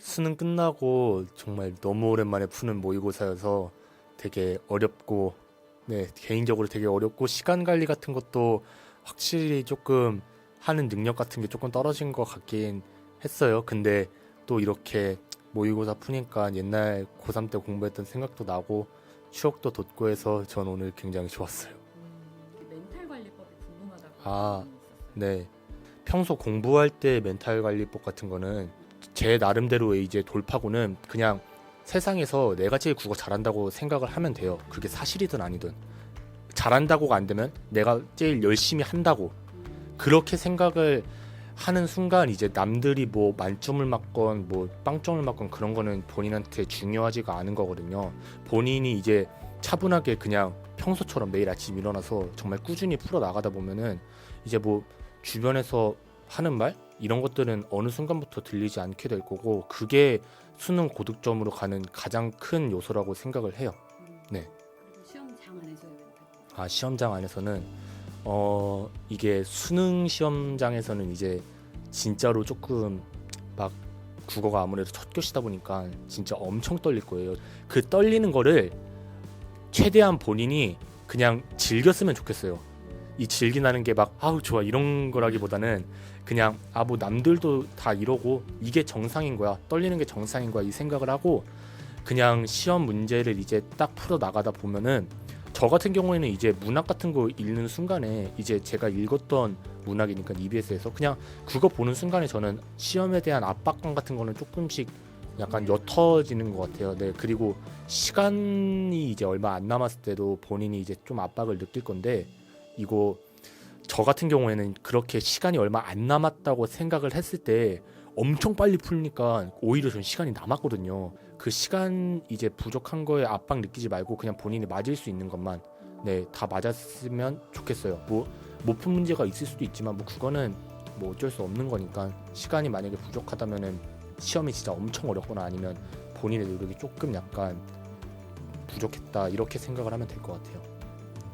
수능 끝나고 정말 너무 오랜만에 푸는 모의고사여서 되게 어렵고, 네, 개인적으로 되게 어렵고, 시간 관리 같은 것도 확실히 조금 하는 능력 같은 게 조금 떨어진 것 같긴 했어요. 근데 또 이렇게 모의고사 푸니까 옛날 고3 때 공부했던 생각도 나고, 추억도 돋고 해서 전 오늘 굉장히 좋았어요. 멘탈 관리법이 궁금하다고 아, 질문이 있었어요. 네. 평소 공부할 때 멘탈 관리법 같은 거는 제 나름대로의 이제 돌파구는 그냥 세상에서 내가 제일 국어 잘한다고 생각을 하면 돼요. 그게 사실이든 아니든. 잘한다고가 안 되면 내가 제일 열심히 한다고. 그렇게 생각을 하는 순간 이제 남들이 뭐 만점을 맞건 뭐 빵점을 맞건 그런 거는 본인한테 중요하지가 않은 거거든요. 본인이 이제 차분하게 그냥 평소처럼 매일 아침 일어나서 정말 꾸준히 풀어 나가다 보면은 이제 뭐 주변에서 하는 말 이런 것들은 어느 순간부터 들리지 않게 될 거고 그게 수능 고득점으로 가는 가장 큰 요소라고 생각을 해요. 네. 그리고 시험장 안에서의 멘탈 관리. 시험장 안에서는 이게 수능 시험장에서는 이제 진짜로 조금 막 국어가 아무래도 첫 교시다 보니까 진짜 엄청 떨릴 거예요. 그 떨리는 거를 최대한 본인이 그냥 즐겼으면 좋겠어요. 이 즐긴다는 게 막 아우 좋아 이런 거라기보다는 그냥 뭐 남들도 다 이러고 이게 정상인 거야, 떨리는 게 정상인 거야 이 생각을 하고 그냥 시험 문제를 이제 딱 풀어 나가다 보면은 저 같은 경우에는 이제 문학 같은 거 읽는 순간에 이제 제가 읽었던 문학이니까 EBS에서 그냥 그거 보는 순간에 저는 시험에 대한 압박감 같은 거는 조금씩 약간 옅어지는 것 같아요. 네, 그리고 시간이 이제 얼마 안 남았을 때도 본인이 이제 좀 압박을 느낄 건데 이거 저 같은 경우에는 그렇게 시간이 얼마 안 남았다고 생각을 했을 때 엄청 빨리 풀니까 오히려 전 시간이 남았거든요. 그 시간 이제 부족한 거에 압박 느끼지 말고 그냥 본인이 맞을 수 있는 것만 다 맞았으면 좋겠어요. 뭐 못 푼 문제가 있을 수도 있지만 뭐 그거는 뭐 어쩔 수 없는 거니까 시간이 만약에 부족하다면은 시험이 진짜 엄청 어렵거나 아니면 본인의 노력이 조금 약간 부족했다 이렇게 생각을 하면 될 것 같아요.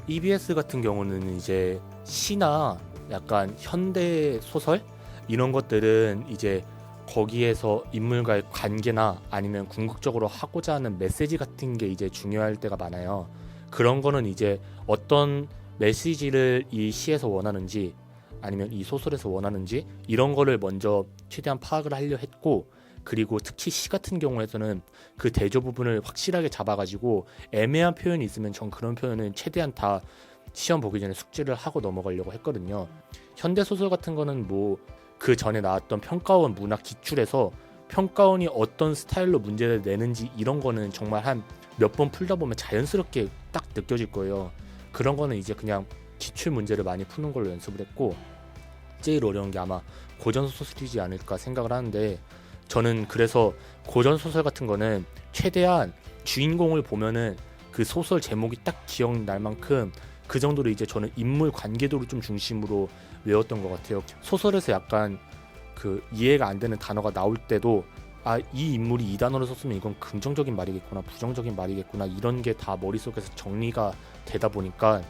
EBS 같은 경우는 이제 시나 약간 현대 소설 이런 것들은 이제 거기에서 인물과의 관계나 아니면 궁극적으로 하고자 하는 메시지 같은 게 이제 중요할 때가 많아요. 그런 거는 이제 어떤 메시지를 이 시에서 원하는지 아니면 이 소설에서 원하는지 이런 거를 먼저 최대한 파악을 하려 했고 그리고 특히 시 같은 경우에서는 그 대조 부분을 확실하게 잡아가지고 애매한 표현이 있으면 전 그런 표현은 최대한 다 시험 보기 전에 숙지를 하고 넘어가려고 했거든요. 현대소설 같은 거는 뭐 그 전에 나왔던 평가원 문학 기출에서 평가원이 어떤 스타일로 문제를 내는지 이런 거는 정말 한 몇 번 풀다 보면 자연스럽게 딱 느껴질 거예요. 그런 거는 이제 그냥 기출 문제를 많이 푸는 걸로 연습을 했고 제일 어려운 게 아마 고전소설이지 않을까 생각을 하는데 저는 그래서 고전소설 같은 거는 최대한 주인공을 보면은 그 소설 제목이 딱 기억날 만큼 그 정도로 이제 저는 인물 관계도를 좀 중심으로 외웠던 것 같아요. 소설에서 약간 그 이해가 안 되는 단어가 나올 때도 이 인물이 이 단어를 썼으면 이건 긍정적인 말이겠구나 부정적인 말이겠구나 이런 게 다 머릿속에서 정리가 되다 보니까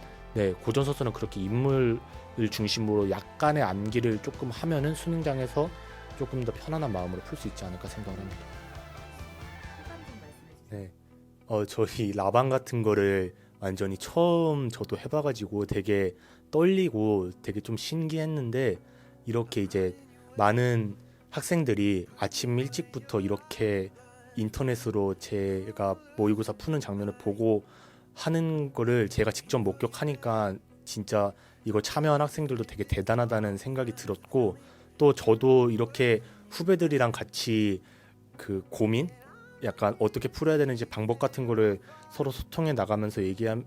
고전소설은 그렇게 인물을 중심으로 약간의 암기를 조금 하면은 수능장에서 조금 더 편안한 마음으로 풀 수 있지 않을까 생각을 합니다. 소감 좀 말씀해 주세요. 네. 저희 라방 같은 거를 완전히 처음 저도 해봐가지고 되게 떨리고 되게 좀 신기했는데 이렇게 이제 많은 학생들이 아침 일찍부터 이렇게 인터넷으로 제가 모의고사 푸는 장면을 보고 하는 거를 제가 직접 목격하니까 진짜 이거 참여한 학생들도 되게 대단하다는 생각이 들었고 또 저도 이렇게 후배들이랑 같이 그 고민 약간 어떻게 풀어야 되는지 방법 같은 거를 서로 소통해 나가면서 얘기하는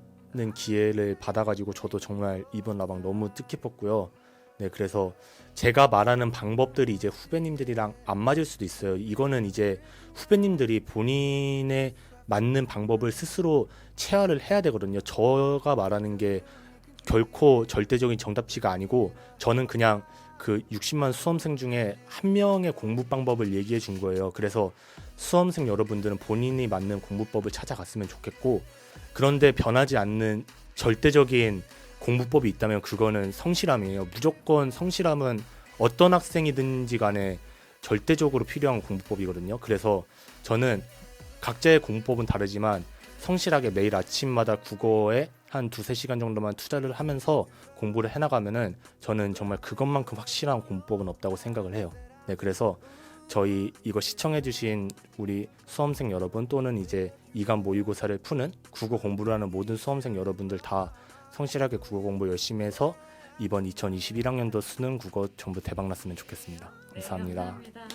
기회를 받아가지고 저도 정말 이번 라방 너무 뜻깊었고요. 네, 그래서 제가 말하는 방법들이 이제 후배님들이랑 안 맞을 수도 있어요. 이거는 이제 후배님들이 본인의 맞는 방법을 스스로 체화를 해야 되거든요. 저가 말하는 게 결코 절대적인 정답치가 아니고 저는 그냥 그 60만 수험생 중에 한 명의 공부 방법을 얘기해 준 거예요. 그래서 수험생 여러분들은 본인이 맞는 공부법을 찾아갔으면 좋겠고 그런데 변하지 않는 절대적인 공부법이 있다면 그거는 성실함이에요. 무조건 성실함은 어떤 학생이든지 간에 절대적으로 필요한 공부법이거든요. 그래서 저는 각자의 공부법은 다르지만 성실하게 매일 아침마다 국어에 한 2-3시간 정도만 투자를 하면서 공부를 해나가면은 저는 정말 그것만큼 확실한 공부법은 없다고 생각을 해요. 네, 그래서 저희 이거 시청해주신 우리 수험생 여러분 또는 이제 이간 모의고사를 푸는 국어 공부를 하는 모든 수험생 여러분들 다 성실하게 국어 공부 열심히 해서 이번 2021학년도 수능 국어 전부 대박 났으면 좋겠습니다. 감사합니다. 네, 감사합니다.